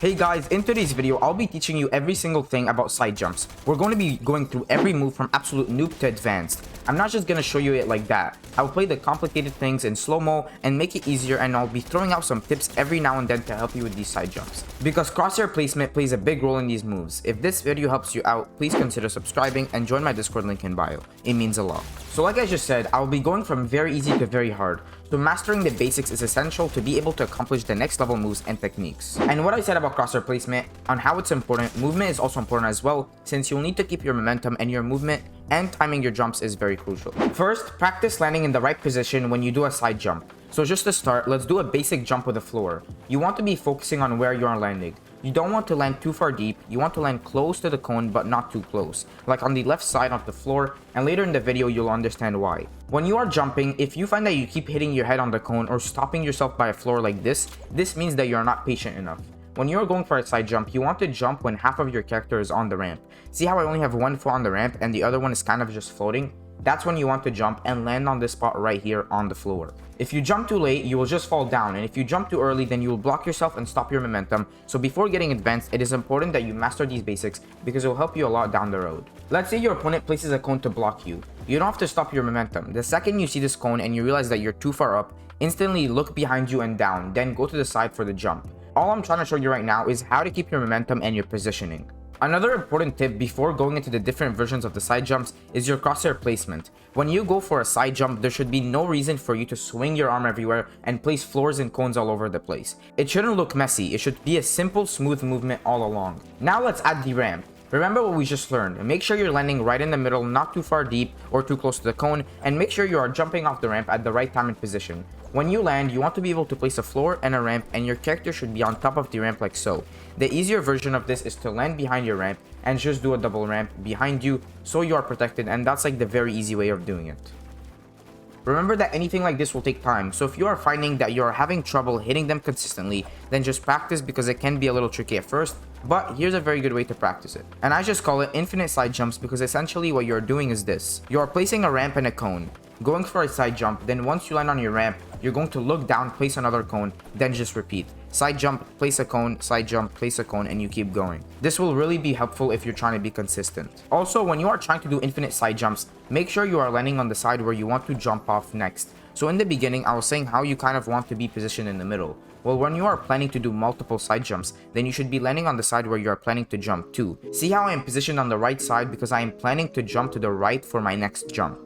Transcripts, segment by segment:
Hey guys, in today's video, I'll be teaching you every single thing about side jumps. We're going to be going through every move from absolute noob to advanced. I'm not just going to show you it like that. I'll play the complicated things in slow-mo and make it easier, and I'll be throwing out some tips every now and then to help you with these side jumps. Because crosshair placement plays a big role in these moves. If this video helps you out, please consider subscribing and join my Discord link in bio. It means a lot. So like I just said, I'll be going from very easy to very hard. So mastering the basics is essential to be able to accomplish the next level moves and techniques. And what I said about crosshair placement, on how it's important, movement is also important as well, since you'll need to keep your momentum, and your movement and timing your jumps is very crucial. First, practice landing in the right position when you do a side jump. So just to start, let's do a basic jump with the floor. You want to be focusing on where you are landing. You don't want to land too far deep, you want to land close to the cone but not too close, like on the left side of the floor, and later in the video you'll understand why. When you are jumping, if you find that you keep hitting your head on the cone or stopping yourself by a floor like this means that you are not patient enough. When you are going for a side jump, you want to jump when half of your character is on the ramp. See how I only have one foot on the ramp and the other one is kind of just floating? That's when you want to jump and land on this spot right here on the floor. If you jump too late, you will just fall down, and if you jump too early, then you will block yourself and stop your momentum. So before getting advanced, it is important that you master these basics because it will help you a lot down the road. Let's say your opponent places a cone to block you. You don't have to stop your momentum. The second you see this cone and you realize that you're too far up, instantly look behind you and down, then go to the side for the jump. All I'm trying to show you right now is how to keep your momentum and your positioning. Another important tip before going into the different versions of the side jumps is your crosshair placement. When you go for a side jump, there should be no reason for you to swing your arm everywhere and place floors and cones all over the place. It shouldn't look messy, it should be a simple, smooth movement all along. Now let's add the ramp. Remember what we just learned. Make sure you're landing right in the middle, not too far deep or too close to the cone, and make sure you are jumping off the ramp at the right time and position. When you land, you want to be able to place a floor and a ramp, and your character should be on top of the ramp like so. The easier version of this is to land behind your ramp and just do a double ramp behind you so you are protected, and that's like the very easy way of doing it. Remember that anything like this will take time, so if you are finding that you are having trouble hitting them consistently, then just practice because it can be a little tricky at first, but here's a very good way to practice it. And I just call it infinite side jumps because essentially what you're doing is this. You are placing a ramp and a cone, going for a side jump, then once you land on your ramp, you're going to look down, place another cone, then just repeat. Side jump, place a cone, side jump, place a cone, and you keep going. This will really be helpful if you're trying to be consistent. Also, when you are trying to do infinite side jumps, make sure you are landing on the side where you want to jump off next. So in the beginning, I was saying how you kind of want to be positioned in the middle. Well, when you are planning to do multiple side jumps, then you should be landing on the side where you are planning to jump to. See how I am positioned on the right side because I am planning to jump to the right for my next jump.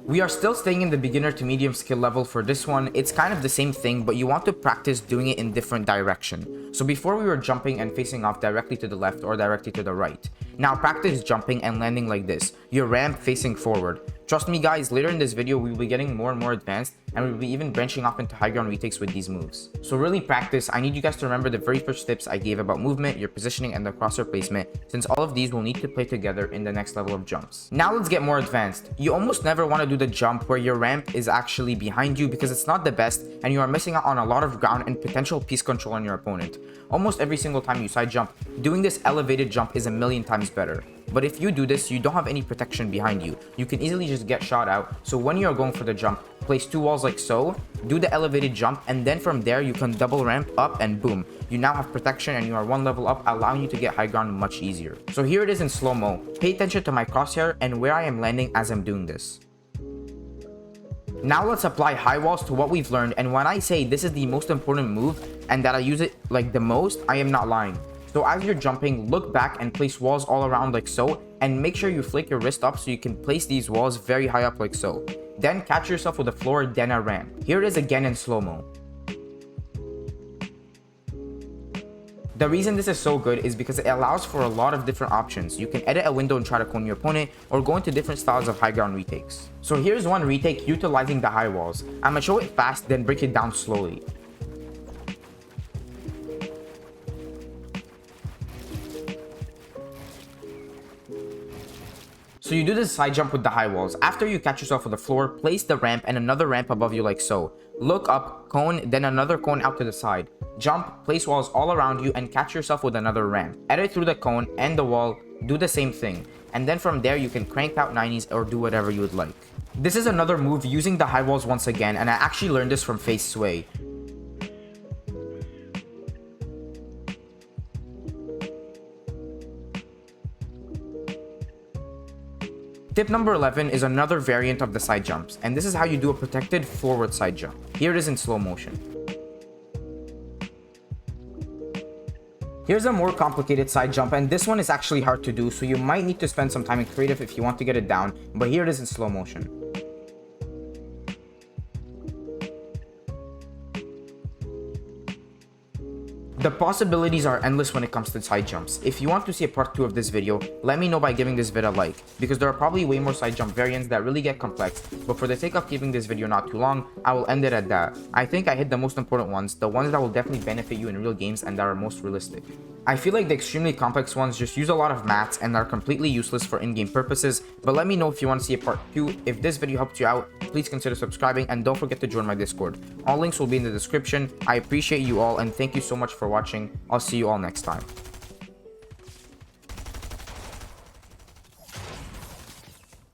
We are still staying in the beginner to medium skill level for this one. It's kind of the same thing, but you want to practice doing it in different direction. So before we were jumping and facing off directly to the left or directly to the right. Now practice jumping and landing like this, your ramp facing forward. Trust me guys, later in this video we will be getting more and more advanced, and we will be even branching off into high ground retakes with these moves. So really practice. I need you guys to remember the very first tips I gave about movement, your positioning, and the crosshair placement, since all of these will need to play together in the next level of jumps. Now let's get more advanced. You almost never want to do the jump where your ramp is actually behind you because it's not the best and you are missing out on a lot of ground and potential piece control on your opponent. Almost every single time you side jump, doing this elevated jump is a million times better. But if you do this, you don't have any protection behind you. You can easily just get shot out. So when you're going for the jump, place two walls like so, do the elevated jump, and then from there you can double ramp up and boom. You now have protection and you are one level up, allowing you to get high ground much easier. So here it is in slow-mo. Pay attention to my crosshair and where I am landing as I'm doing this. Now let's apply high walls to what we've learned, and when I say this is the most important move and that I use it like the most, I am not lying. So as you're jumping, look back and place walls all around like so, and make sure you flick your wrist up so you can place these walls very high up like so. Then catch yourself with a floor, then a ramp. Here it is again in slow-mo. The reason this is so good is because it allows for a lot of different options. You can edit a window and try to cone your opponent, or go into different styles of high ground retakes. So here's one retake utilizing the high walls. I'm gonna show it fast, then break it down slowly. So you do this side jump with the high walls. After you catch yourself on the floor, place the ramp and another ramp above you like so. Look up, cone, then another cone out to the side. Jump, place walls all around you, and catch yourself with another ramp. Edit through the cone and the wall, do the same thing. And then from there you can crank out 90s or do whatever you would like. This is another move using the high walls once again, and I actually learned this from Face Sway. Tip number 11 is another variant of the side jumps, and this is how you do a protected forward side jump. Here it is in slow motion. Here's a more complicated side jump, and this one is actually hard to do, so you might need to spend some time in creative if you want to get it down, but here it is in slow motion. The possibilities are endless when it comes to side jumps. If you want to see a part 2 of this video, let me know by giving this video a like, because there are probably way more side jump variants that really get complex, but for the sake of keeping this video not too long, I will end it at that. I think I hit the most important ones, the ones that will definitely benefit you in real games and that are most realistic. I feel like the extremely complex ones just use a lot of maths and are completely useless for in-game purposes, but let me know if you want to see a part 2. If this video helped you out, please consider subscribing and don't forget to join my Discord. All links will be in the description. I appreciate you all and thank you so much for watching. I'll see you all next time.